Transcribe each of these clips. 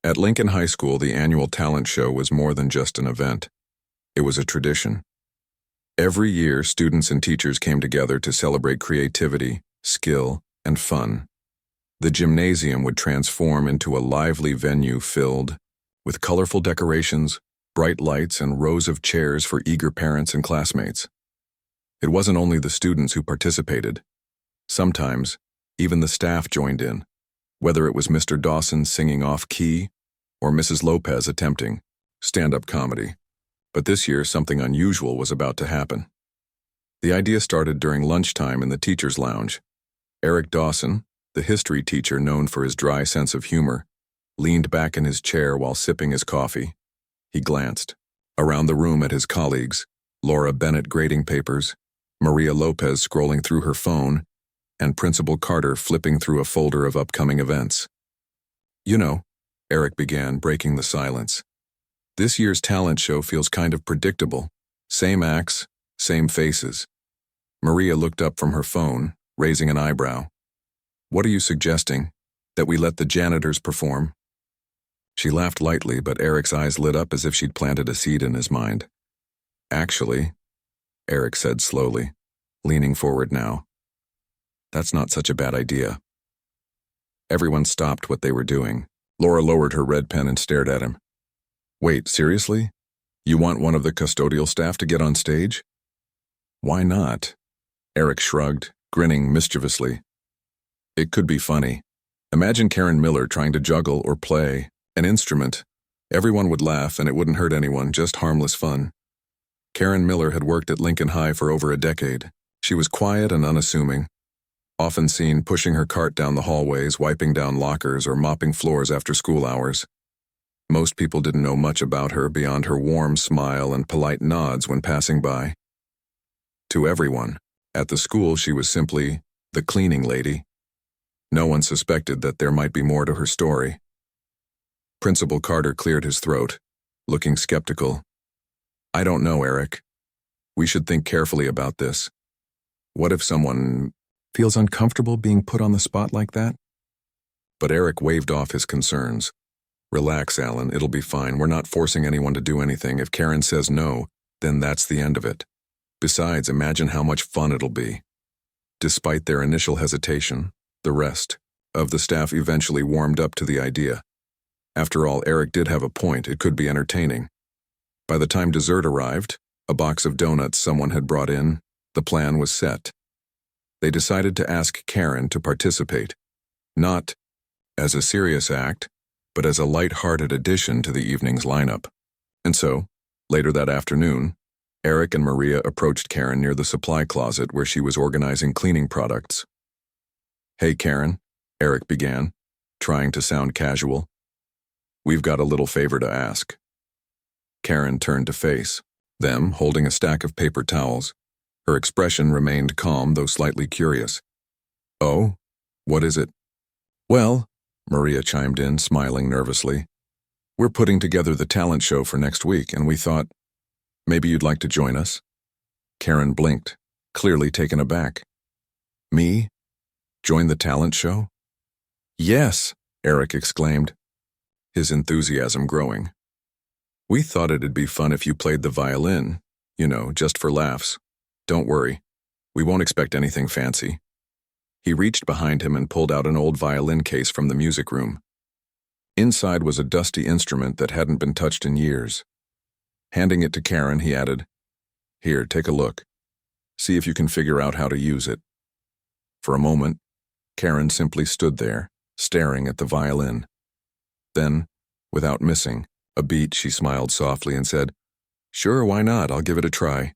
At Lincoln High School, the annual talent show was more than just an event. It was a tradition. Every year, students and teachers came together to celebrate creativity, skill, and fun. The gymnasium would transform into a lively venue filled with colorful decorations, bright lights, and rows of chairs for eager parents and classmates. It wasn't only the students who participated. Sometimes, even the staff joined in, whether it was Mr. Dawson singing off-key or Mrs. Lopez attempting stand-up comedy. But this year, something unusual was about to happen. The idea started during lunchtime in the teacher's lounge. Eric Dawson, the history teacher known for his dry sense of humor, leaned back in his chair while sipping his coffee. He glanced around the room at his colleagues, Laura Bennett grading papers, Maria Lopez scrolling through her phone, and Principal Carter flipping through a folder of upcoming events. "You know," Eric began, breaking the silence, "this year's talent show feels kind of predictable. Same acts, same faces." Maria looked up from her phone, raising an eyebrow. "What are you suggesting? That we let the janitors perform?" She laughed lightly, but Eric's eyes lit up as if she'd planted a seed in his mind. "Actually," Eric said slowly, leaning forward now, "that's not such a bad idea." Everyone stopped what they were doing. Laura lowered her red pen and stared at him. "Wait, seriously? You want one of the custodial staff to get on stage?" "Why not?" Eric shrugged, grinning mischievously. "It could be funny. Imagine Karen Miller trying to juggle or play an instrument. Everyone would laugh and it wouldn't hurt anyone, just harmless fun." Karen Miller had worked at Lincoln High for over a decade. She was quiet and unassuming, often seen pushing her cart down the hallways, wiping down lockers, or mopping floors after school hours. Most people didn't know much about her beyond her warm smile and polite nods when passing by. To everyone, at the school she was simply the cleaning lady. No one suspected that there might be more to her story. Principal Carter cleared his throat, looking skeptical. "I don't know, Eric. We should think carefully about this. What if someone feels uncomfortable being put on the spot like that?" But Eric waved off his concerns. "Relax, Alan, it'll be fine. We're not forcing anyone to do anything. If Karen says no, then that's the end of it. Besides, imagine how much fun it'll be." Despite their initial hesitation, the rest of the staff eventually warmed up to the idea. After all, Eric did have a point. It could be entertaining. By the time dessert arrived, a box of donuts someone had brought in, the plan was set. They decided to ask Karen to participate, not as a serious act, but as a light-hearted addition to the evening's lineup. And so, later that afternoon, Eric and Maria approached Karen near the supply closet where she was organizing cleaning products. "Hey, Karen," Eric began, trying to sound casual. "We've got a little favor to ask." Karen turned to face them, holding a stack of paper towels. Her expression remained calm, though slightly curious. "Oh? What is it?" "Well," Maria chimed in, smiling nervously, "we're putting together the talent show for next week, and we thought maybe you'd like to join us." Karen blinked, clearly taken aback. "Me? Join the talent show?" "Yes," Eric exclaimed, his enthusiasm growing. "We thought it'd be fun if you played the violin, just for laughs. Don't worry, we won't expect anything fancy." He reached behind him and pulled out an old violin case from the music room. Inside was a dusty instrument that hadn't been touched in years. Handing it to Karen, he added, "Here, take a look. See if you can figure out how to use it." For a moment, Karen simply stood there, staring at the violin. Then, without missing a beat, she smiled softly and said, "Sure, why not? I'll give it a try."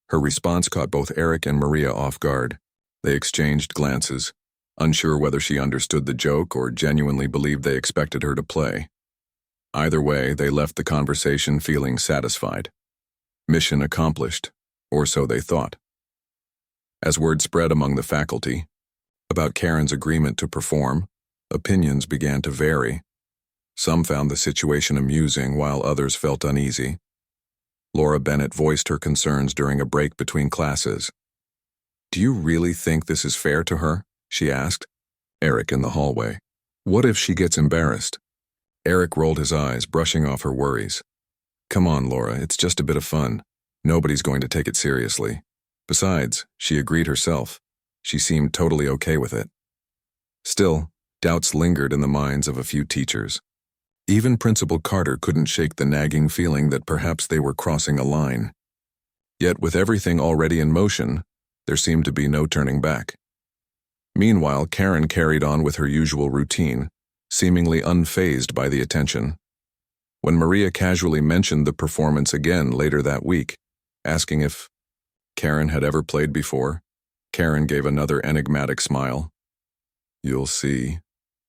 Her response caught both Eric and Maria off guard. They exchanged glances, unsure whether she understood the joke or genuinely believed they expected her to play. Either way, they left the conversation feeling satisfied. Mission accomplished, or so they thought. As word spread among the faculty about Karen's agreement to perform, opinions began to vary. Some found the situation amusing, while others felt uneasy. Laura Bennett voiced her concerns during a break between classes. "Do you really think this is fair to her?" she asked Eric in the hallway. "What if she gets embarrassed?" Eric rolled his eyes, brushing off her worries. Come on, Laura, it's just a bit of fun. Nobody's going to take it seriously. Besides, she agreed herself. She seemed totally okay with it. Still, doubts lingered in the minds of a few teachers. Even Principal Carter couldn't shake the nagging feeling that perhaps they were crossing a line. Yet with everything already in motion, there seemed to be no turning back. Meanwhile, Karen carried on with her usual routine, seemingly unfazed by the attention. When Maria casually mentioned the performance again later that week, asking if Karen had ever played before, Karen gave another enigmatic smile. "You'll see,"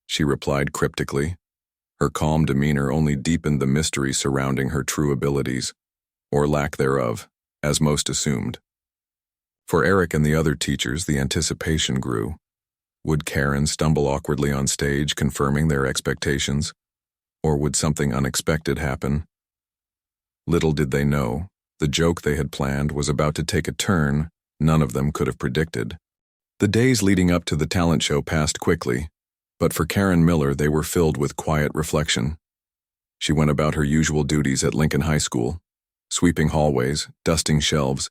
she replied cryptically. Her calm demeanor only deepened the mystery surrounding her true abilities, or lack thereof, as most assumed. For Eric and the other teachers, the anticipation grew. Would Karen stumble awkwardly on stage, confirming their expectations? Or would something unexpected happen? Little did they know, the joke they had planned was about to take a turn none of them could have predicted. The days leading up to the talent show passed quickly, but for Karen Miller they were filled with quiet reflection. She went about her usual duties at Lincoln High School, sweeping hallways, dusting shelves,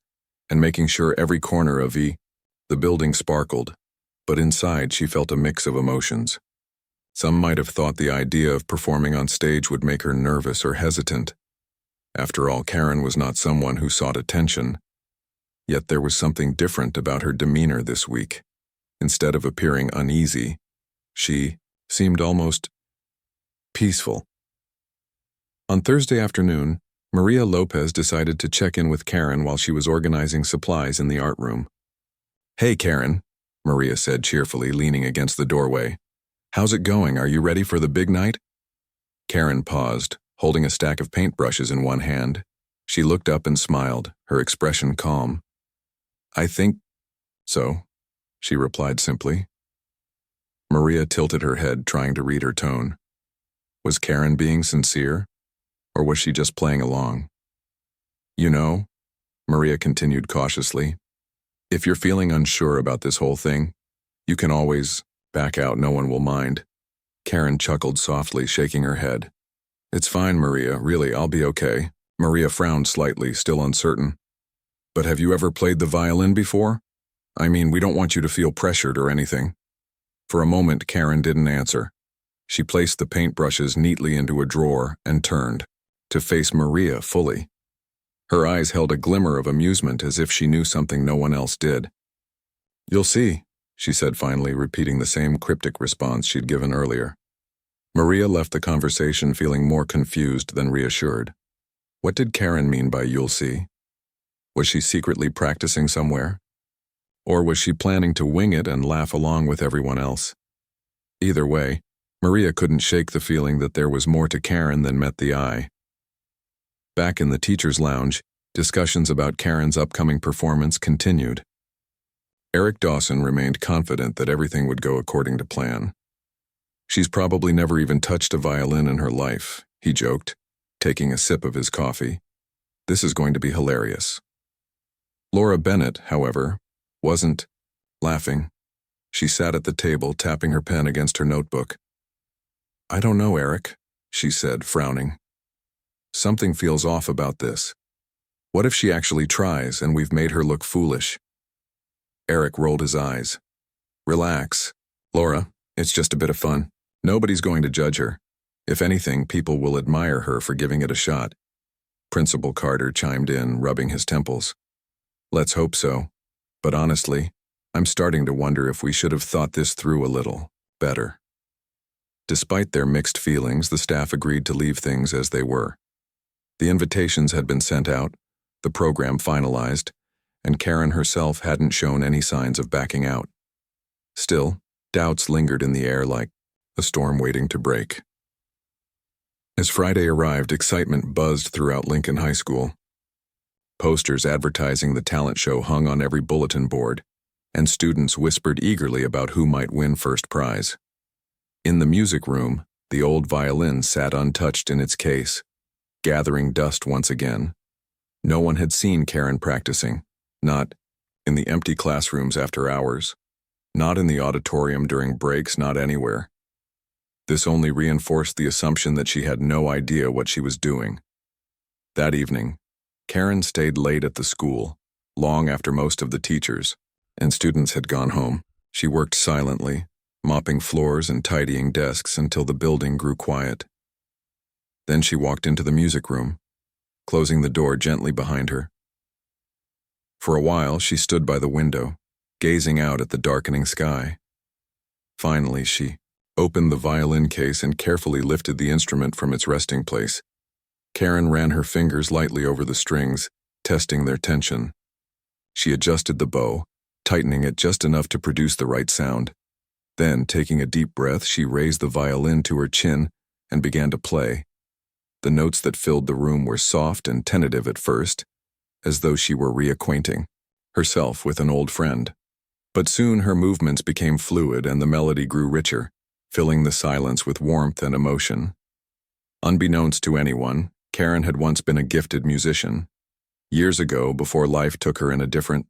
and making sure every corner of the building sparkled, but inside she felt a mix of emotions. Some might have thought the idea of performing on stage would make her nervous or hesitant. After all, Karen was not someone who sought attention. Yet there was something different about her demeanor this week. Instead of appearing uneasy, she seemed almost peaceful. On Thursday afternoon, Maria Lopez decided to check in with Karen while she was organizing supplies in the art room. "Hey, Karen," Maria said cheerfully, leaning against the doorway. "How's it going? Are you ready for the big night?" Karen paused, holding a stack of paintbrushes in one hand. She looked up and smiled, her expression calm. "I think so," she replied simply. Maria tilted her head, trying to read her tone. Was Karen being sincere, or was she just playing along? "You know," Maria continued cautiously, "if you're feeling unsure about this whole thing, you can always back out, no one will mind." Karen chuckled softly, shaking her head. "It's fine, Maria, really, I'll be okay." Maria frowned slightly, still uncertain. "But have you ever played the violin before? I mean, we don't want you to feel pressured or anything." For a moment, Karen didn't answer. She placed the paintbrushes neatly into a drawer and turned, to face Maria fully. Her eyes held a glimmer of amusement, as if she knew something no one else did. "You'll see," she said finally, repeating the same cryptic response she'd given earlier. Maria left the conversation feeling more confused than reassured. What did Karen mean by "you'll see"? Was she secretly practicing somewhere? Or was she planning to wing it and laugh along with everyone else? Either way, Maria couldn't shake the feeling that there was more to Karen than met the eye. Back in the teacher's lounge, discussions about Karen's upcoming performance continued. Eric Dawson remained confident that everything would go according to plan. "She's probably never even touched a violin in her life," he joked, taking a sip of his coffee. "This is going to be hilarious." Laura Bennett, however, wasn't laughing. She sat at the table, tapping her pen against her notebook. "I don't know, Eric," she said, frowning. "Something feels off about this. What if she actually tries and we've made her look foolish?" Eric rolled his eyes. "Relax, Laura, it's just a bit of fun. Nobody's going to judge her. If anything, people will admire her for giving it a shot." Principal Carter chimed in, rubbing his temples. "Let's hope so. But honestly, I'm starting to wonder if we should have thought this through a little better." Despite their mixed feelings, the staff agreed to leave things as they were. The invitations had been sent out, the program finalized, and Karen herself hadn't shown any signs of backing out. Still, doubts lingered in the air like a storm waiting to break. As Friday arrived, excitement buzzed throughout Lincoln High School. Posters advertising the talent show hung on every bulletin board, and students whispered eagerly about who might win first prize. In the music room, the old violin sat untouched in its case, gathering dust once again. No one had seen Karen practicing, not in the empty classrooms after hours, not in the auditorium during breaks, not anywhere. This only reinforced the assumption that she had no idea what she was doing. That evening, Karen stayed late at the school, long after most of the teachers and students had gone home. She worked silently, mopping floors and tidying desks until the building grew quiet. Then she walked into the music room, closing the door gently behind her. For a while, she stood by the window, gazing out at the darkening sky. Finally, she opened the violin case and carefully lifted the instrument from its resting place. Karen ran her fingers lightly over the strings, testing their tension. She adjusted the bow, tightening it just enough to produce the right sound. Then, taking a deep breath, she raised the violin to her chin and began to play. The notes that filled the room were soft and tentative at first, as though she were reacquainting herself with an old friend. But soon her movements became fluid and the melody grew richer, filling the silence with warmth and emotion. Unbeknownst to anyone, Karen had once been a gifted musician. Years ago, before life took her in a different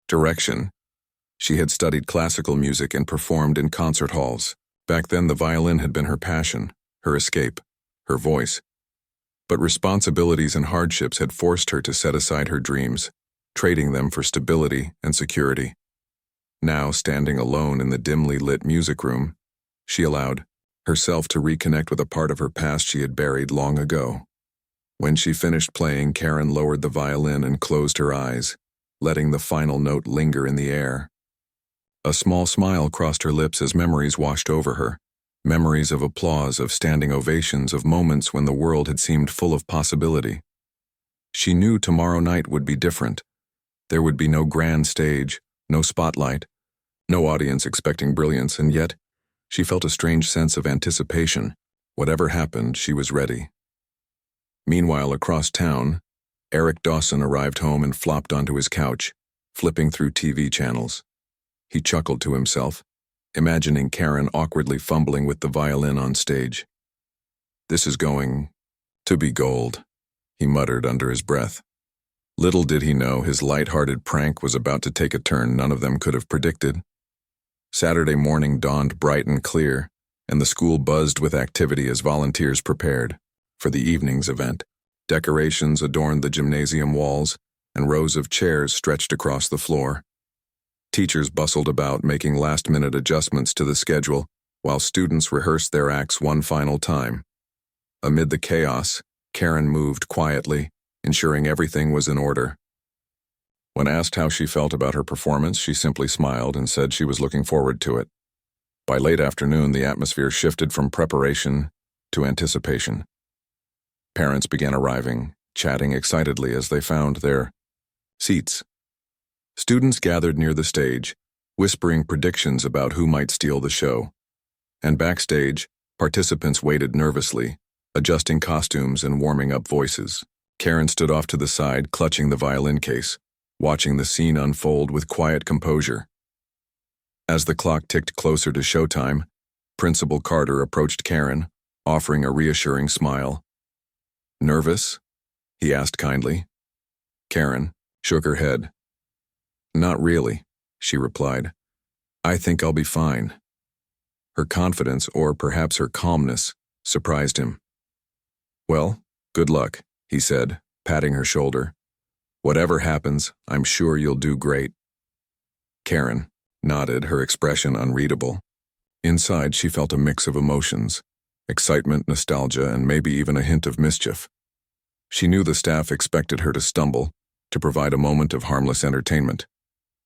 direction, she had studied classical music and performed in concert halls. Back then, the violin had been her passion, her escape, her voice. But responsibilities and hardships had forced her to set aside her dreams, trading them for stability and security. Now, standing alone in the dimly lit music room, she allowed herself to reconnect with a part of her past she had buried long ago. When she finished playing, Karen lowered the violin and closed her eyes, letting the final note linger in the air. A small smile crossed her lips as memories washed over her. Memories of applause, of standing ovations, of moments when the world had seemed full of possibility. She knew tomorrow night would be different. There would be no grand stage, no spotlight, no audience expecting brilliance, and yet she felt a strange sense of anticipation. Whatever happened, she was ready. Meanwhile, across town, Eric Dawson arrived home and flopped onto his couch, flipping through TV channels. He chuckled to himself, imagining Karen awkwardly fumbling with the violin on stage. "This is going to be gold," he muttered under his breath. Little did he know his light-hearted prank was about to take a turn none of them could have predicted. Saturday morning dawned bright and clear, and the school buzzed with activity as volunteers prepared for the evening's event. Decorations adorned the gymnasium walls, and rows of chairs stretched across the floor. Teachers bustled about, making last-minute adjustments to the schedule, while students rehearsed their acts one final time. Amid the chaos, Karen moved quietly, ensuring everything was in order. When asked how she felt about her performance, she simply smiled and said she was looking forward to it. By late afternoon, the atmosphere shifted from preparation to anticipation. Parents began arriving, chatting excitedly as they found their seats. Students gathered near the stage, whispering predictions about who might steal the show. And backstage, participants waited nervously, adjusting costumes and warming up voices. Karen stood off to the side, clutching the violin case, watching the scene unfold with quiet composure. As the clock ticked closer to showtime, Principal Carter approached Karen, offering a reassuring smile. "Nervous?" he asked kindly. Karen shook her head. "Not really," she replied. "I think I'll be fine." Her confidence, or perhaps her calmness, surprised him. "Well, good luck," he said, patting her shoulder. "Whatever happens, I'm sure you'll do great." Karen nodded, her expression unreadable. Inside, she felt a mix of emotions, excitement, nostalgia, and maybe even a hint of mischief. She knew the staff expected her to stumble, to provide a moment of harmless entertainment.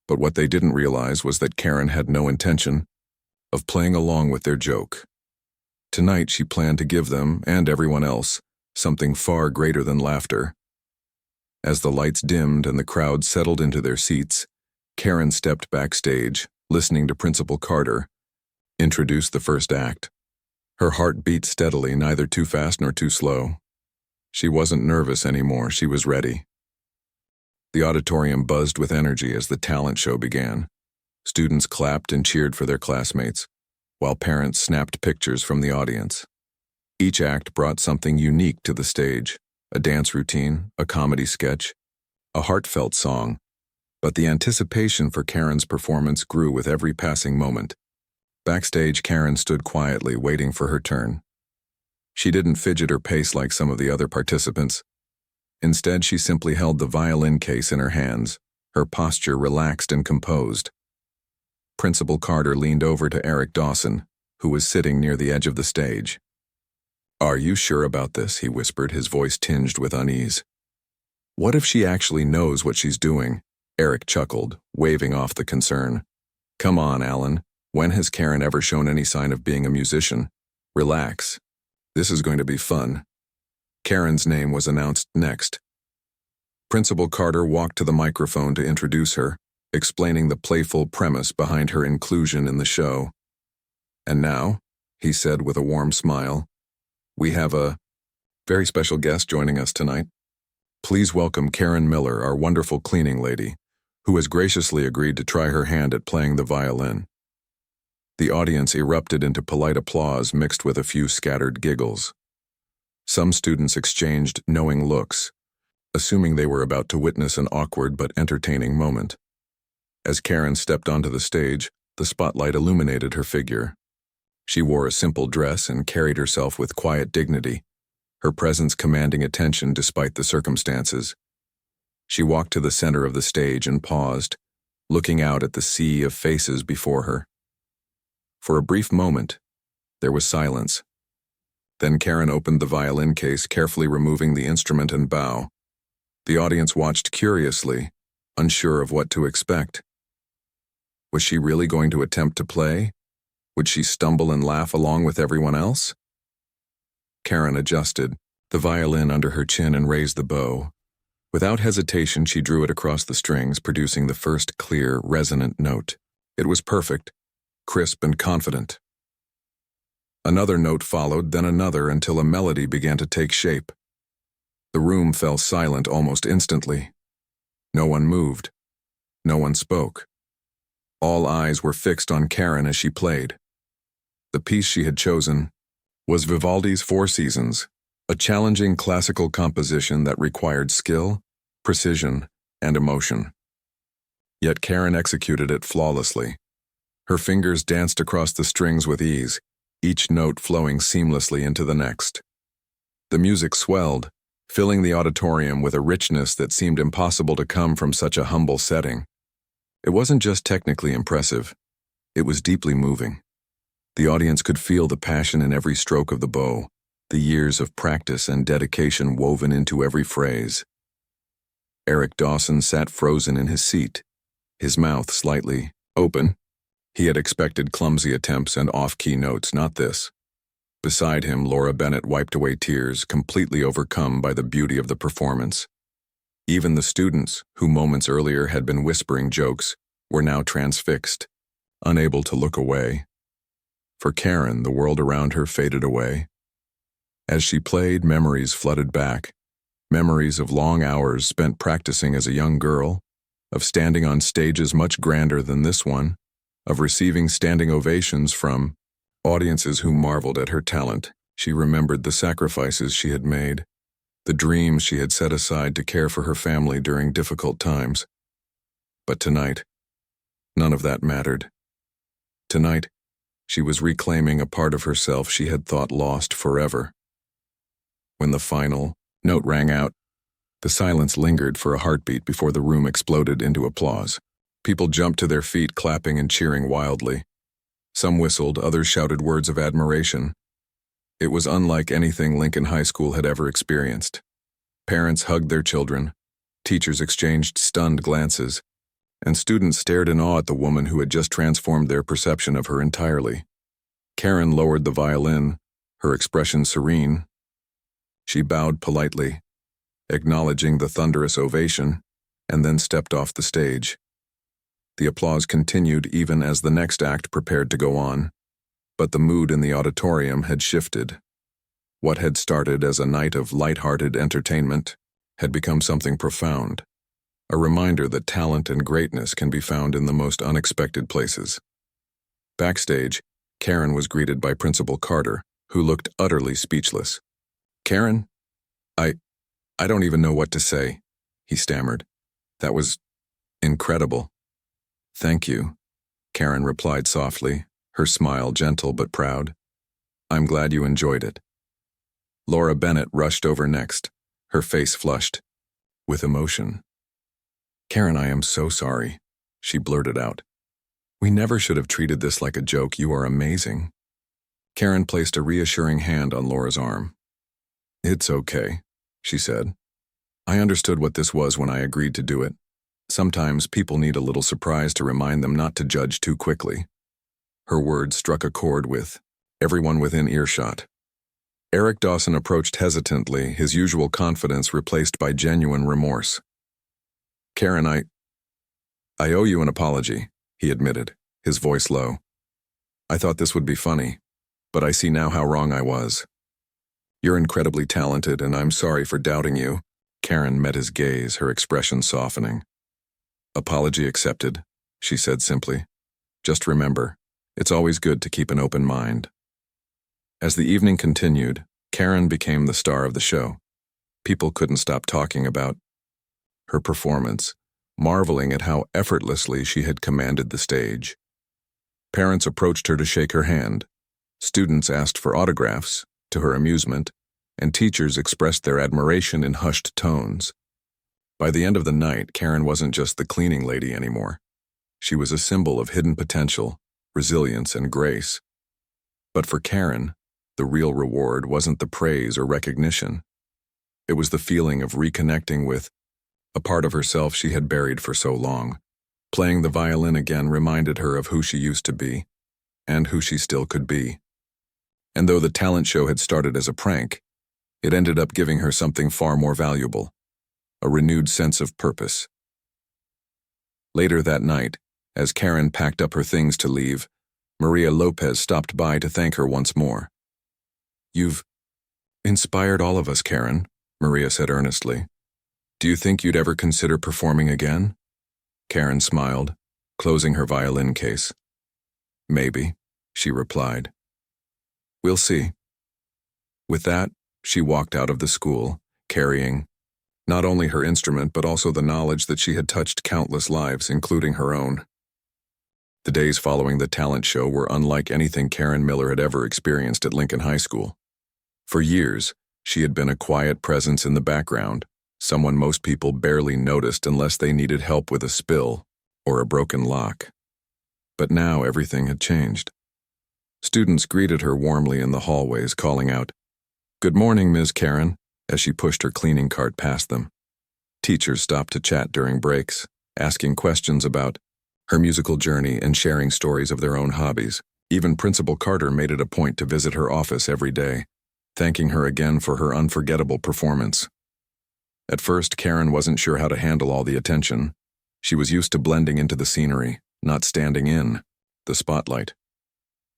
But what they didn't realize was that Karen had no intention of playing along with their joke. Tonight, she planned to give them, and everyone else, something far greater than laughter. As the lights dimmed and the crowd settled into their seats, Karen stepped backstage, listening to Principal Carter introduce the first act. Her heart beat steadily, neither too fast nor too slow. She wasn't nervous anymore, she was ready. The auditorium buzzed with energy as the talent show began. Students clapped and cheered for their classmates, while parents snapped pictures from the audience. Each act brought something unique to the stage, a dance routine, a comedy sketch, a heartfelt song, but the anticipation for Karen's performance grew with every passing moment. Backstage, Karen stood quietly, waiting for her turn. She didn't fidget or pace like some of the other participants. Instead, she simply held the violin case in her hands, her posture relaxed and composed. Principal Carter leaned over to Eric Dawson, who was sitting near the edge of the stage. "Are you sure about this?" he whispered, his voice tinged with unease. "What if she actually knows what she's doing?" Eric chuckled, waving off the concern. "Come on, Alan. When has Karen ever shown any sign of being a musician? Relax. This is going to be fun." Karen's name was announced next. Principal Carter walked to the microphone to introduce her, explaining the playful premise behind her inclusion in the show. "And now," he said with a warm smile, "we have a very special guest joining us tonight. Please welcome Karen Miller, our wonderful cleaning lady, who has graciously agreed to try her hand at playing the violin." The audience erupted into polite applause mixed with a few scattered giggles. Some students exchanged knowing looks, assuming they were about to witness an awkward but entertaining moment. As Karen stepped onto the stage, the spotlight illuminated her figure. She wore a simple dress and carried herself with quiet dignity, her presence commanding attention despite the circumstances. She walked to the center of the stage and paused, looking out at the sea of faces before her. For a brief moment, there was silence. Then Karen opened the violin case, carefully removing the instrument and bow. The audience watched curiously, unsure of what to expect. Was she really going to attempt to play? Would she stumble and laugh along with everyone else? Karen adjusted the violin under her chin and raised the bow. Without hesitation, she drew it across the strings, producing the first clear, resonant note. It was perfect, crisp and confident. Another note followed, then another, until a melody began to take shape. The room fell silent almost instantly. No one moved. No one spoke. All eyes were fixed on Karen as she played. The piece she had chosen was Vivaldi's Four Seasons, a challenging classical composition that required skill, precision, and emotion. Yet Karen executed it flawlessly. Her fingers danced across the strings with ease, each note flowing seamlessly into the next. The music swelled, filling the auditorium with a richness that seemed impossible to come from such a humble setting. It wasn't just technically impressive, it was deeply moving. The audience could feel the passion in every stroke of the bow, the years of practice and dedication woven into every phrase. Eric Dawson sat frozen in his seat, his mouth slightly open. He had expected clumsy attempts and off-key notes, not this. Beside him, Laura Bennett wiped away tears, completely overcome by the beauty of the performance. Even the students, who moments earlier had been whispering jokes, were now transfixed, unable to look away. For Karen, the world around her faded away. As she played, memories flooded back, memories of long hours spent practicing as a young girl, of standing on stages much grander than this one, of receiving standing ovations from audiences who marveled at her talent. She remembered the sacrifices she had made, the dreams she had set aside to care for her family during difficult times. But tonight, none of that mattered. Tonight, she was reclaiming a part of herself she had thought lost forever. When the final note rang out, the silence lingered for a heartbeat before the room exploded into applause. People jumped to their feet, clapping and cheering wildly. Some whistled, others shouted words of admiration. It was unlike anything Lincoln High School had ever experienced. Parents hugged their children, teachers exchanged stunned glances, and students stared in awe at the woman who had just transformed their perception of her entirely. Karen lowered the violin, her expression serene. She bowed politely, acknowledging the thunderous ovation, and then stepped off the stage. The applause continued even as the next act prepared to go on, but the mood in the auditorium had shifted. What had started as a night of light-hearted entertainment had become something profound, a reminder that talent and greatness can be found in the most unexpected places. Backstage, Karen was greeted by Principal Carter, who looked utterly speechless. "Karen, I don't even know what to say," he stammered. "That was incredible." "Thank you," Karen replied softly, her smile gentle but proud. I'm glad you enjoyed it. Laura Bennett rushed over next, her face flushed with emotion. Karen, I am so sorry, she blurted out. We never should have treated this like a joke. You are amazing. Karen placed a reassuring hand on Laura's arm. It's okay, she said. I understood what this was when I agreed to do it. Sometimes people need a little surprise to remind them not to judge too quickly. Her words struck a chord with everyone within earshot. Eric Dawson approached hesitantly, his usual confidence replaced by genuine remorse. Karen, I owe you an apology, he admitted, his voice low. I thought this would be funny, but I see now how wrong I was. You're incredibly talented, and I'm sorry for doubting you. Karen met his gaze, her expression softening. Apology accepted, she said simply. Just remember, it's always good to keep an open mind. As the evening continued, Karen became the star of the show. People couldn't stop talking about her performance, marveling at how effortlessly she had commanded the stage. Parents approached her to shake her hand. Students asked for autographs, to her amusement, and teachers expressed their admiration in hushed tones. By the end of the night, Karen wasn't just the cleaning lady anymore. She was a symbol of hidden potential, resilience, and grace. But for Karen, the real reward wasn't the praise or recognition. It was the feeling of reconnecting with a part of herself she had buried for so long. Playing the violin again reminded her of who she used to be, and who she still could be. And though the talent show had started as a prank, it ended up giving her something far more valuable, a renewed sense of purpose. Later that night, as Karen packed up her things to leave, Maria Lopez stopped by to thank her once more. You've inspired all of us, Karen, Maria said earnestly. Do you think you'd ever consider performing again? Karen smiled, closing her violin case. Maybe, she replied. We'll see. With that, she walked out of the school, carrying not only her instrument but also the knowledge that she had touched countless lives, including her own. The days following the talent show were unlike anything Karen Miller had ever experienced at Lincoln High School. For years, she had been a quiet presence in the background, someone most people barely noticed unless they needed help with a spill or a broken lock. But now everything had changed. Students greeted her warmly in the hallways, calling out, "Good morning, Ms. Karen," as she pushed her cleaning cart past them. Teachers stopped to chat during breaks, asking questions about her musical journey and sharing stories of their own hobbies. Even Principal Carter made it a point to visit her office every day, thanking her again for her unforgettable performance. At first, Karen wasn't sure how to handle all the attention. She was used to blending into the scenery, not standing in the spotlight.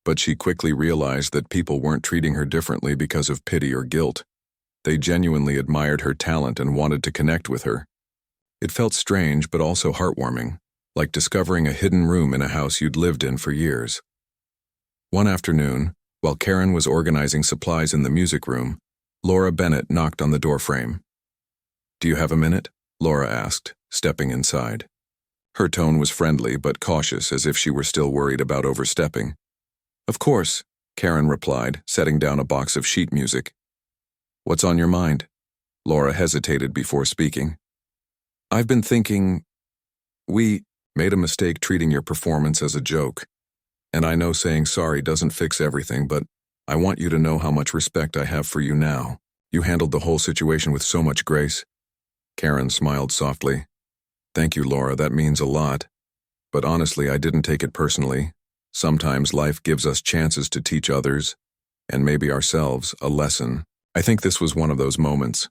But she quickly realized that people weren't treating her differently because of pity or guilt. They genuinely admired her talent and wanted to connect with her. It felt strange but also heartwarming, like discovering a hidden room in a house you'd lived in for years. One afternoon, while Karen was organizing supplies in the music room, Laura Bennett knocked on the doorframe. "Do you have a minute?" Laura asked, stepping inside. Her tone was friendly but cautious, as if she were still worried about overstepping. "Of course," Karen replied, setting down a box of sheet music. "What's on your mind?" Laura hesitated before speaking. "I've been thinking, we made a mistake treating your performance as a joke. And I know saying sorry doesn't fix everything, but I want you to know how much respect I have for you now. You handled the whole situation with so much grace." Karen smiled softly. "Thank you, Laura, that means a lot. But honestly, I didn't take it personally. Sometimes life gives us chances to teach others, and maybe ourselves, a lesson. I think this was one of those moments."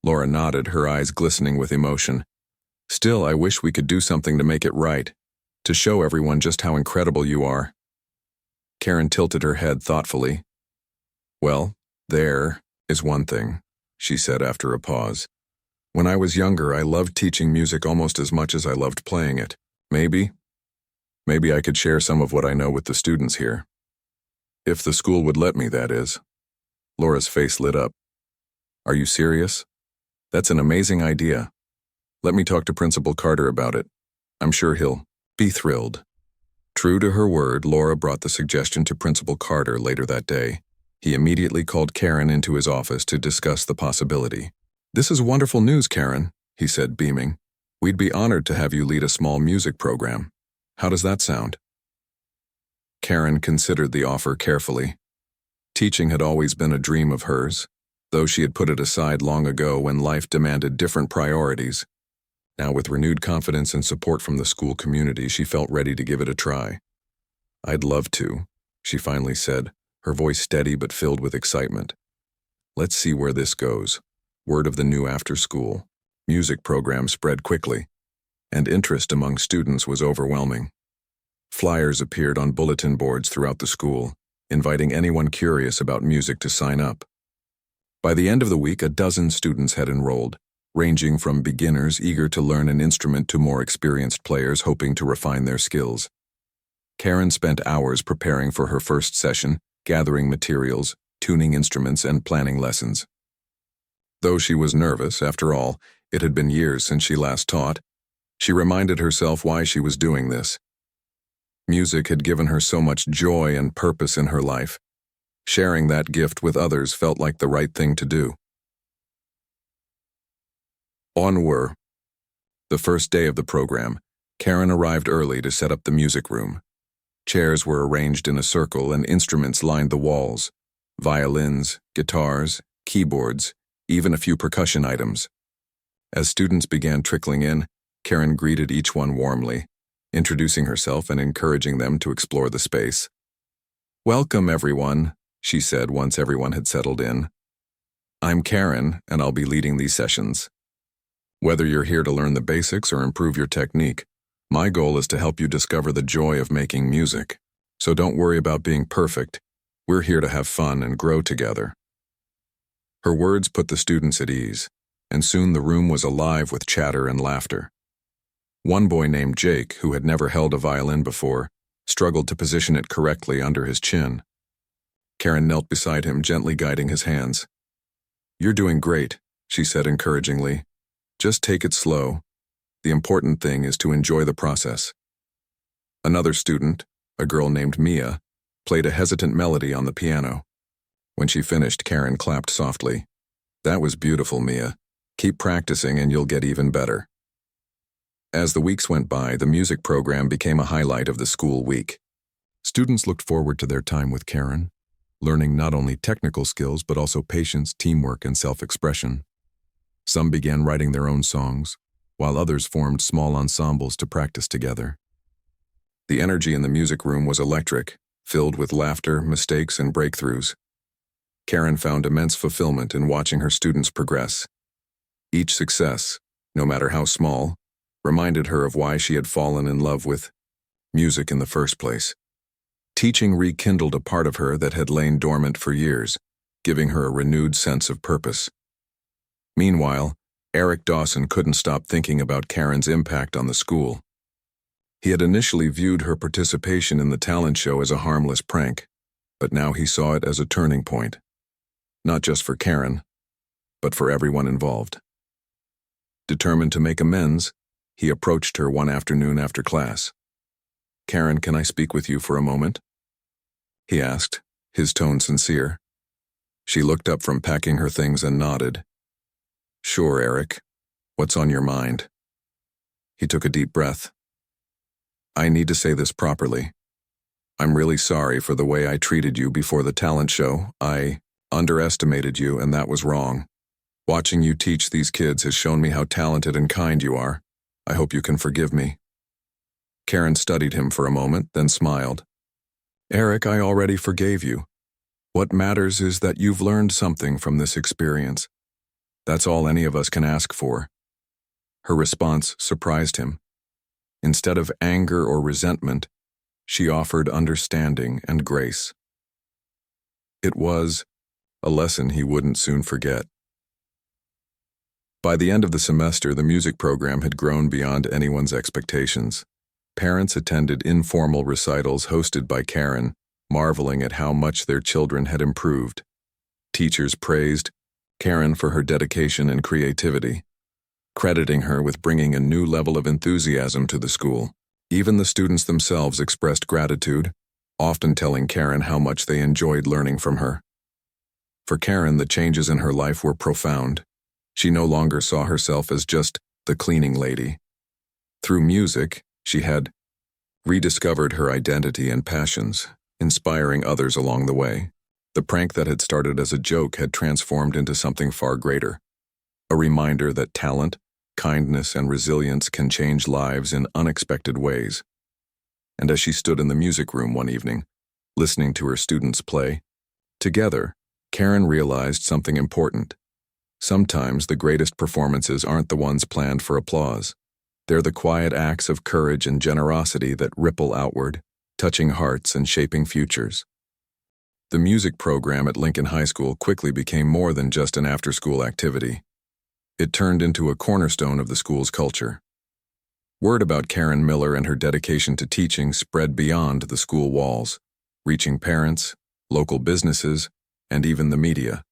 Laura nodded, her eyes glistening with emotion. "Still, I wish we could do something to make it right, to show everyone just how incredible you are." Karen tilted her head thoughtfully. "Well, there is one thing," she said after a pause. "When I was younger, I loved teaching music almost as much as I loved playing it. Maybe I could share some of what I know with the students here. If the school would let me, that is." Laura's face lit up. "Are you serious? That's an amazing idea. Let me talk to Principal Carter about it. I'm sure he'll be thrilled." True to her word, Laura brought the suggestion to Principal Carter later that day. He immediately called Karen into his office to discuss the possibility. "This is wonderful news, Karen," he said, beaming. "We'd be honored to have you lead a small music program. How does that sound?" Karen considered the offer carefully. Teaching had always been a dream of hers, though she had put it aside long ago when life demanded different priorities. Now, with renewed confidence and support from the school community, she felt ready to give it a try. "I'd love to," she finally said, her voice steady but filled with excitement. "Let's see where this goes." Word of the new after-school music program spread quickly, and interest among students was overwhelming. Flyers appeared on bulletin boards throughout the school, inviting anyone curious about music to sign up. By the end of the week, a dozen students had enrolled, ranging from beginners eager to learn an instrument to more experienced players hoping to refine their skills. Karen spent hours preparing for her first session, gathering materials, tuning instruments, and planning lessons. Though she was nervous, after all, it had been years since she last taught, she reminded herself why she was doing this. Music had given her so much joy and purpose in her life. Sharing that gift with others felt like the right thing to do. Onward. The first day of the program, Karen arrived early to set up the music room. Chairs were arranged in a circle and instruments lined the walls. Violins, guitars, keyboards, even a few percussion items. As students began trickling in, Karen greeted each one warmly, introducing herself and encouraging them to explore the space. "Welcome, everyone," she said once everyone had settled in. "I'm Karen, and I'll be leading these sessions. Whether you're here to learn the basics or improve your technique, my goal is to help you discover the joy of making music. So don't worry about being perfect. We're here to have fun and grow together." Her words put the students at ease, and soon the room was alive with chatter and laughter. One boy named Jake, who had never held a violin before, struggled to position it correctly under his chin. Karen knelt beside him, gently guiding his hands. "You're doing great," she said encouragingly. "Just take it slow. The important thing is to enjoy the process." Another student, a girl named Mia, played a hesitant melody on the piano. When she finished, Karen clapped softly. "That was beautiful, Mia. Keep practicing and you'll get even better." As the weeks went by, the music program became a highlight of the school week. Students looked forward to their time with Karen, learning not only technical skills but also patience, teamwork, and self-expression. Some began writing their own songs, while others formed small ensembles to practice together. The energy in the music room was electric, filled with laughter, mistakes, and breakthroughs. Karen found immense fulfillment in watching her students progress. Each success, no matter how small, reminded her of why she had fallen in love with music in the first place. Teaching rekindled a part of her that had lain dormant for years, giving her a renewed sense of purpose. Meanwhile, Eric Dawson couldn't stop thinking about Karen's impact on the school. He had initially viewed her participation in the talent show as a harmless prank, but now he saw it as a turning point. Not just for Karen, but for everyone involved. Determined to make amends, he approached her one afternoon after class. "Karen, can I speak with you for a moment?" he asked, his tone sincere. She looked up from packing her things and nodded. "Sure, Eric. What's on your mind?" He took a deep breath. "I need to say this properly. I'm really sorry for the way I treated you before the talent show. I underestimated you, and that was wrong. Watching you teach these kids has shown me how talented and kind you are. I hope you can forgive me." Karen studied him for a moment, then smiled. "Eric, I already forgave you. What matters is that you've learned something from this experience. That's all any of us can ask for." Her response surprised him. Instead of anger or resentment, she offered understanding and grace. It was a lesson he wouldn't soon forget. By the end of the semester, the music program had grown beyond anyone's expectations. Parents attended informal recitals hosted by Karen, marveling at how much their children had improved. Teachers praised Karen for her dedication and creativity, crediting her with bringing a new level of enthusiasm to the school. Even the students themselves expressed gratitude, often telling Karen how much they enjoyed learning from her. For Karen, the changes in her life were profound. She no longer saw herself as just the cleaning lady. Through music, she had rediscovered her identity and passions, inspiring others along the way. The prank that had started as a joke had transformed into something far greater, a reminder that talent, kindness, and resilience can change lives in unexpected ways. And as she stood in the music room one evening, listening to her students play, together, Karen realized something important. Sometimes the greatest performances aren't the ones planned for applause. They're the quiet acts of courage and generosity that ripple outward, touching hearts and shaping futures. The music program at Lincoln High School quickly became more than just an after-school activity. It turned into a cornerstone of the school's culture. Word about Karen Miller and her dedication to teaching spread beyond the school walls, reaching parents, local businesses, and even the media.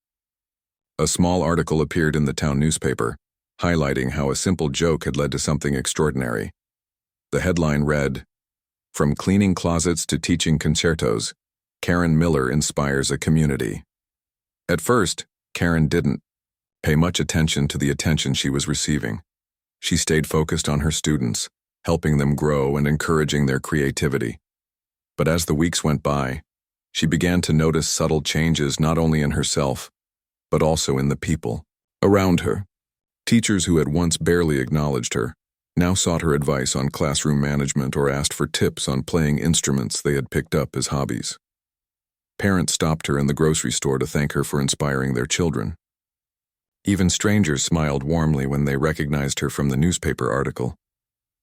A small article appeared in the town newspaper, highlighting how a simple joke had led to something extraordinary. The headline read, "From cleaning closets to teaching concertos, Karen Miller inspires a community." At first, Karen didn't pay much attention to the attention she was receiving. She stayed focused on her students, helping them grow and encouraging their creativity. But as the weeks went by, she began to notice subtle changes not only in herself, but also in the people around her. Teachers who had once barely acknowledged her now sought her advice on classroom management or asked for tips on playing instruments they had picked up as hobbies. Parents stopped her in the grocery store to thank her for inspiring their children. Even strangers smiled warmly when they recognized her from the newspaper article.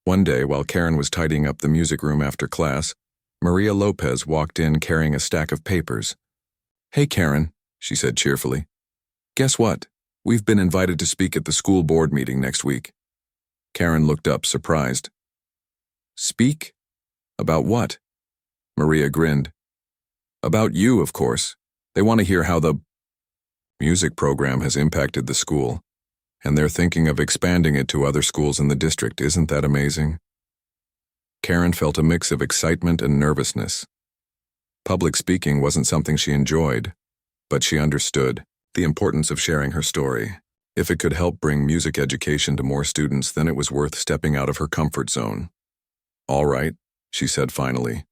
One day, while Karen was tidying up the music room after class, Maria Lopez walked in carrying a stack of papers. "Hey, Karen," she said cheerfully. "Guess what? We've been invited to speak at the school board meeting next week." Karen looked up, surprised. "Speak? About what?" Maria grinned. "About you, of course. They want to hear how the music program has impacted the school, and they're thinking of expanding it to other schools in the district. Isn't that amazing?" Karen felt a mix of excitement and nervousness. Public speaking wasn't something she enjoyed, but she understood the importance of sharing her story. If it could help bring music education to more students, then it was worth stepping out of her comfort zone. "All right," she said finally.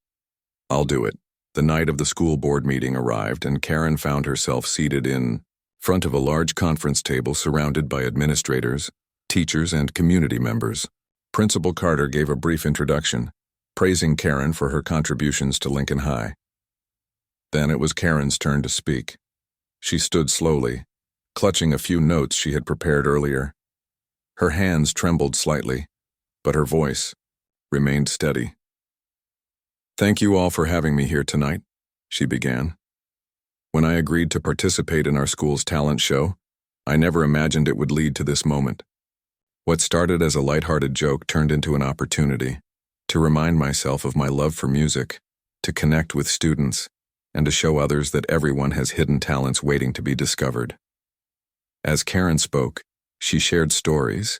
"I'll do it." The night of the school board meeting arrived, and Karen found herself seated in front of a large conference table surrounded by administrators, teachers, and community members. Principal Carter gave a brief introduction, praising Karen for her contributions to Lincoln High. Then it was Karen's turn to speak. She stood slowly, clutching a few notes she had prepared earlier. Her hands trembled slightly, but her voice remained steady. "Thank you all for having me here tonight," she began. "When I agreed to participate in our school's talent show, I never imagined it would lead to this moment. What started as a lighthearted joke turned into an opportunity to remind myself of my love for music, to connect with students, and to show others that everyone has hidden talents waiting to be discovered." As Karen spoke, she shared stories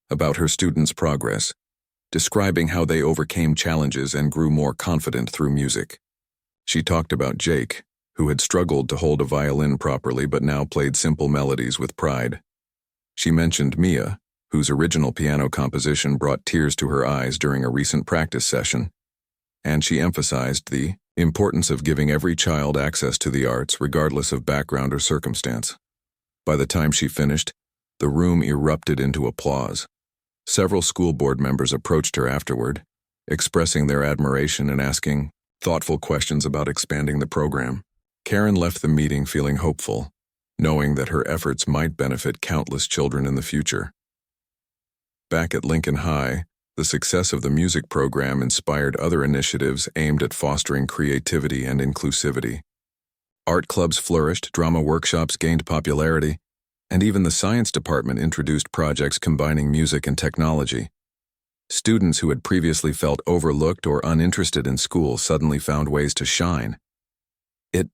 about her students' progress, describing how they overcame challenges and grew more confident through music. She talked about Jake, who had struggled to hold a violin properly but now played simple melodies with pride. She mentioned Mia, whose original piano composition brought tears to her eyes during a recent practice session. And she emphasized the importance of giving every child access to the arts regardless of background or circumstance. By the time she finished, the room erupted into applause. Several school board members approached her afterward, expressing their admiration and asking thoughtful questions about expanding the program. Karen left the meeting feeling hopeful, knowing that her efforts might benefit countless children in the future. Back at Lincoln High, the success of the music program inspired other initiatives aimed at fostering creativity and inclusivity. Art clubs flourished, drama workshops gained popularity, and even the science department introduced projects combining music and technology. Students who had previously felt overlooked or uninterested in school suddenly found ways to shine. It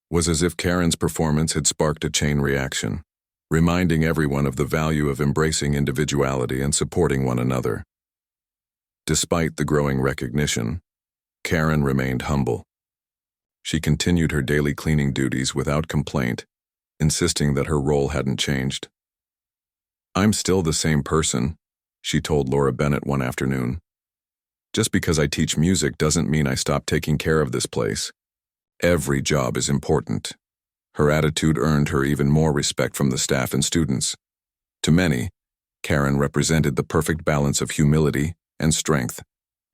was as if Karen's performance had sparked a chain reaction, reminding everyone of the value of embracing individuality and supporting one another. Despite the growing recognition, Karen remained humble. She continued her daily cleaning duties without complaint, insisting that her role hadn't changed. "I'm still the same person," she told Laura Bennett one afternoon. "Just because I teach music doesn't mean I stop taking care of this place. Every job is important." Her attitude earned her even more respect from the staff and students. To many, Karen represented the perfect balance of humility and strength,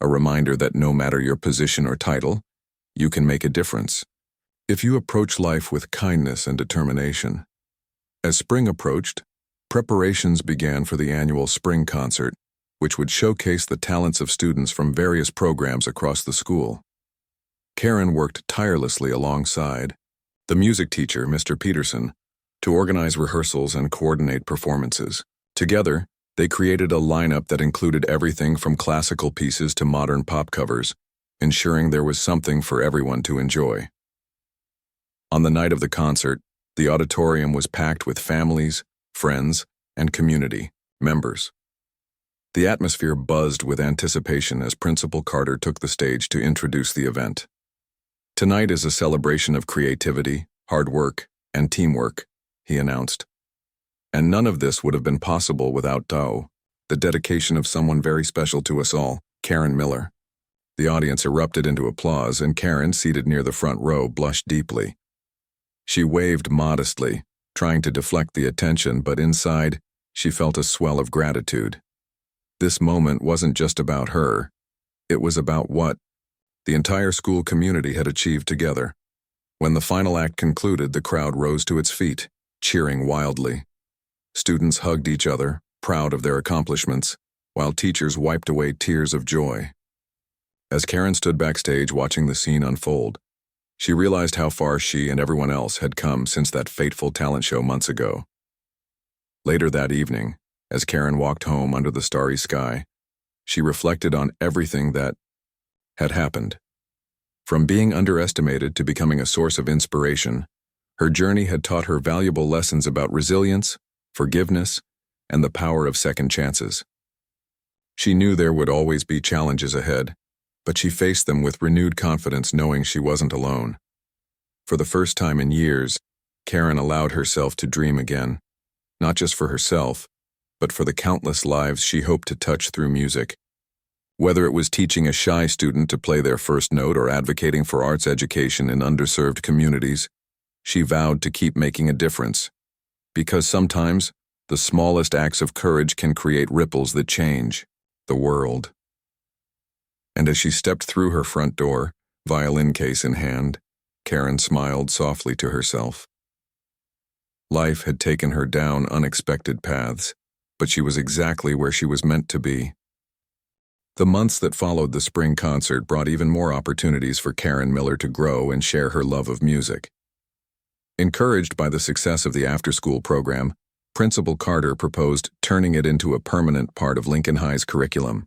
a reminder that no matter your position or title, you can make a difference if you approach life with kindness and determination. As spring approached, preparations began for the annual spring concert, which would showcase the talents of students from various programs across the school. Karen worked tirelessly alongside the music teacher, Mr. Peterson, to organize rehearsals and coordinate performances. Together, they created a lineup that included everything from classical pieces to modern pop covers, ensuring there was something for everyone to enjoy. On the night of the concert, the auditorium was packed with families, friends, and community members. The atmosphere buzzed with anticipation as Principal Carter took the stage to introduce the event. "Tonight is a celebration of creativity, hard work, and teamwork," he announced. "And none of this would have been possible without the dedication of someone very special to us all, Karen Miller." The audience erupted into applause, and Karen, seated near the front row, blushed deeply. She waved modestly, trying to deflect the attention, but inside, she felt a swell of gratitude. This moment wasn't just about her. It was about what the entire school community had achieved together. When the final act concluded, the crowd rose to its feet, cheering wildly. Students hugged each other, proud of their accomplishments, while teachers wiped away tears of joy. As Karen stood backstage watching the scene unfold, she realized how far she and everyone else had come since that fateful talent show months ago. Later that evening, as Karen walked home under the starry sky, she reflected on everything that had happened. From being underestimated to becoming a source of inspiration, her journey had taught her valuable lessons about resilience, forgiveness, and the power of second chances. She knew there would always be challenges ahead, but she faced them with renewed confidence, knowing she wasn't alone. For the first time in years, Karen allowed herself to dream again, not just for herself, but for the countless lives she hoped to touch through music. Whether it was teaching a shy student to play their first note or advocating for arts education in underserved communities, she vowed to keep making a difference. Because sometimes, the smallest acts of courage can create ripples that change the world. And as she stepped through her front door, violin case in hand, Karen smiled softly to herself. Life had taken her down unexpected paths, but she was exactly where she was meant to be. The months that followed the spring concert brought even more opportunities for Karen Miller to grow and share her love of music. Encouraged by the success of the after-school program, Principal Carter proposed turning it into a permanent part of Lincoln High's curriculum.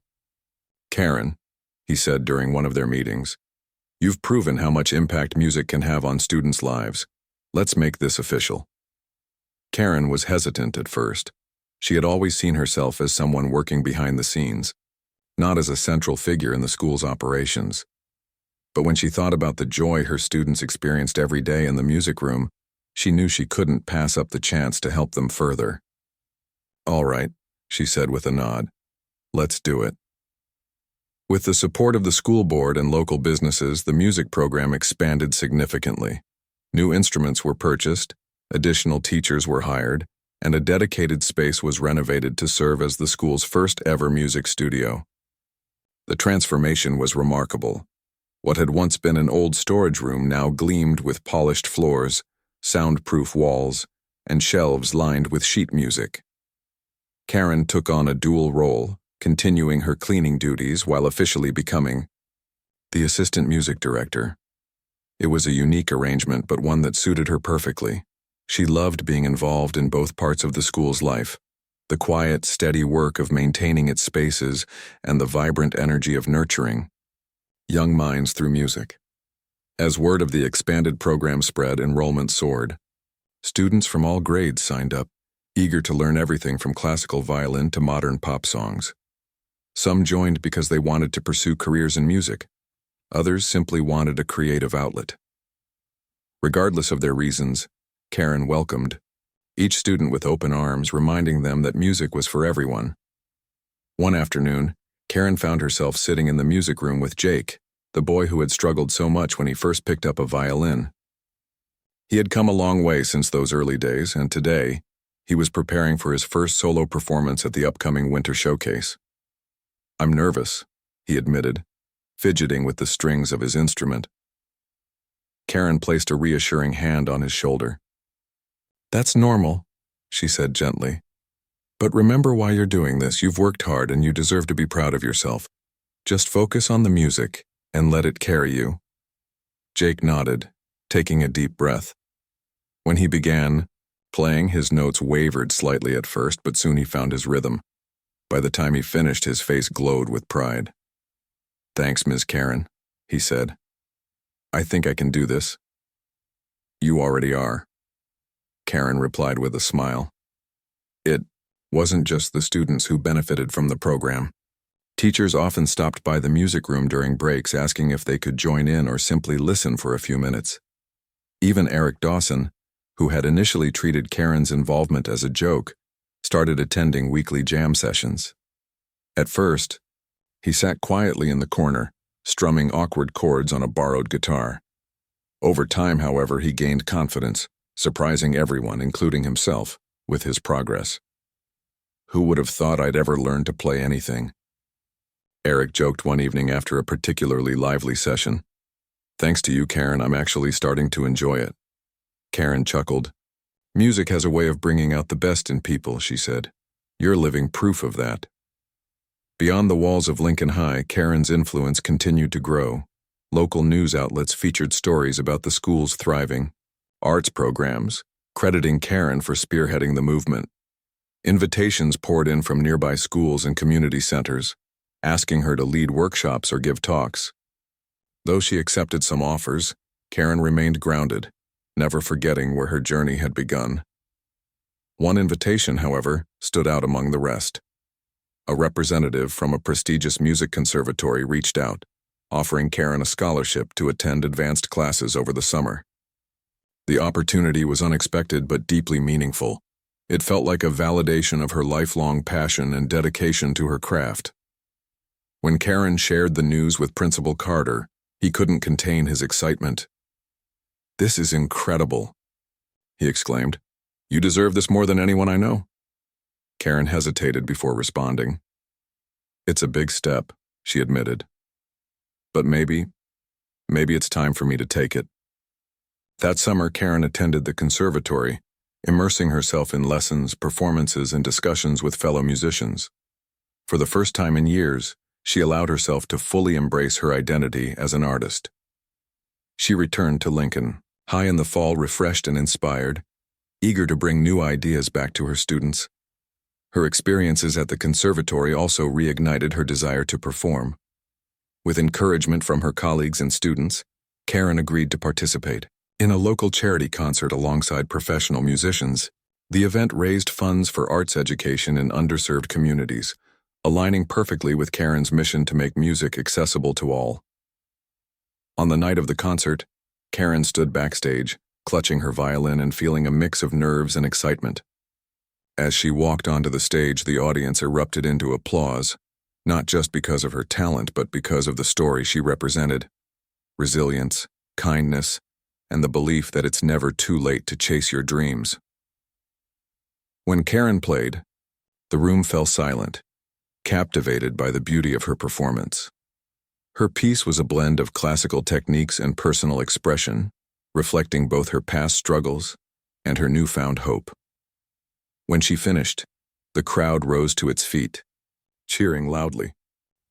"Karen," he said during one of their meetings, "you've proven how much impact music can have on students' lives. Let's make this official." Karen was hesitant at first. She had always seen herself as someone working behind the scenes, not as a central figure in the school's operations. But when she thought about the joy her students experienced every day in the music room, she knew she couldn't pass up the chance to help them further. "All right," she said with a nod. "Let's do it." With the support of the school board and local businesses, the music program expanded significantly. New instruments were purchased, additional teachers were hired, and a dedicated space was renovated to serve as the school's first ever music studio. The transformation was remarkable. What had once been an old storage room now gleamed with polished floors, soundproof walls, and shelves lined with sheet music. Karen took on a dual role, continuing her cleaning duties while officially becoming the assistant music director. It was a unique arrangement, but one that suited her perfectly. She loved being involved in both parts of the school's life, the quiet, steady work of maintaining its spaces and the vibrant energy of nurturing young minds through music. As word of the expanded program spread, enrollment soared. Students from all grades signed up, eager to learn everything from classical violin to modern pop songs. Some joined because they wanted to pursue careers in music. Others simply wanted a creative outlet. Regardless of their reasons, Karen welcomed each student with open arms, reminding them that music was for everyone. One afternoon, Karen found herself sitting in the music room with Jake, the boy who had struggled so much when he first picked up a violin. He had come a long way since those early days, and today, he was preparing for his first solo performance at the upcoming winter showcase. "I'm nervous," he admitted, fidgeting with the strings of his instrument. Karen placed a reassuring hand on his shoulder. "That's normal," she said gently. "But remember why you're doing this. You've worked hard and you deserve to be proud of yourself. Just focus on the music and let it carry you." Jake nodded, taking a deep breath. When he began playing, his notes wavered slightly at first, but soon he found his rhythm. By the time he finished, his face glowed with pride. "Thanks, Ms. Karen," he said. "I think I can do this." "You already are," Karen replied with a smile. It wasn't just the students who benefited from the program. Teachers often stopped by the music room during breaks asking if they could join in or simply listen for a few minutes. Even Eric Dawson, who had initially treated Karen's involvement as a joke, started attending weekly jam sessions. At first, he sat quietly in the corner, strumming awkward chords on a borrowed guitar. Over time, however, he gained confidence, surprising everyone, including himself, with his progress. "Who would have thought I'd ever learn to play anything?" Eric joked one evening after a particularly lively session. "Thanks to you, Karen, I'm actually starting to enjoy it." Karen chuckled. "Music has a way of bringing out the best in people," she said. "You're living proof of that." Beyond the walls of Lincoln High, Karen's influence continued to grow. Local news outlets featured stories about the school's thriving arts programs, crediting Karen for spearheading the movement. Invitations poured in from nearby schools and community centers, asking her to lead workshops or give talks. Though she accepted some offers, Karen remained grounded, never forgetting where her journey had begun. One invitation, however, stood out among the rest. A representative from a prestigious music conservatory reached out, offering Karen a scholarship to attend advanced classes over the summer. The opportunity was unexpected but deeply meaningful. It felt like a validation of her lifelong passion and dedication to her craft. When Karen shared the news with Principal Carter, he couldn't contain his excitement. "This is incredible," he exclaimed. "You deserve this more than anyone I know." Karen hesitated before responding. "It's a big step," she admitted. "But maybe it's time for me to take it." That summer, Karen attended the conservatory, immersing herself in lessons, performances, and discussions with fellow musicians. For the first time in years, she allowed herself to fully embrace her identity as an artist. She returned to Lincoln High in the fall, refreshed and inspired, eager to bring new ideas back to her students. Her experiences at the conservatory also reignited her desire to perform. With encouragement from her colleagues and students, Karen agreed to participate in a local charity concert alongside professional musicians. The event raised funds for arts education in underserved communities, aligning perfectly with Karen's mission to make music accessible to all. On the night of the concert, Karen stood backstage, clutching her violin and feeling a mix of nerves and excitement. As she walked onto the stage, the audience erupted into applause, not just because of her talent, but because of the story she represented: resilience, kindness, and the belief that it's never too late to chase your dreams. When Karen played, the room fell silent, captivated by the beauty of her performance. Her piece was a blend of classical techniques and personal expression, reflecting both her past struggles and her newfound hope. When she finished, the crowd rose to its feet, cheering loudly.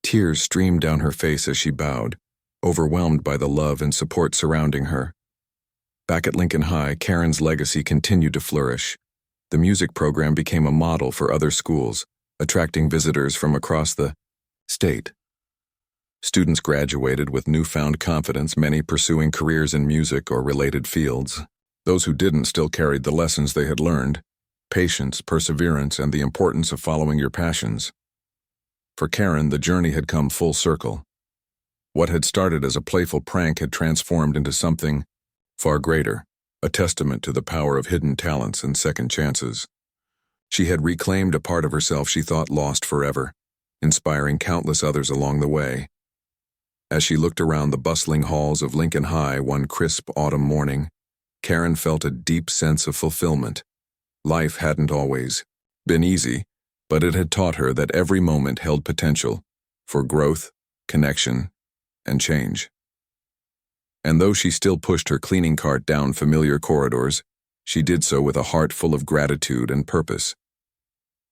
Tears streamed down her face as she bowed, overwhelmed by the love and support surrounding her. Back at Lincoln High, Karen's legacy continued to flourish. The music program became a model for other schools, attracting visitors from across the state. Students graduated with newfound confidence, many pursuing careers in music or related fields. Those who didn't still carried the lessons they had learned: patience, perseverance, and the importance of following your passions. For Karen, the journey had come full circle. What had started as a playful prank had transformed into something far greater, a testament to the power of hidden talents and second chances. She had reclaimed a part of herself she thought lost forever, inspiring countless others along the way. As she looked around the bustling halls of Lincoln High one crisp autumn morning, Karen felt a deep sense of fulfillment. Life hadn't always been easy, but it had taught her that every moment held potential for growth, connection, and change. And though she still pushed her cleaning cart down familiar corridors, she did so with a heart full of gratitude and purpose.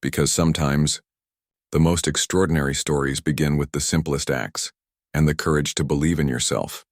Because sometimes, the most extraordinary stories begin with the simplest acts and the courage to believe in yourself.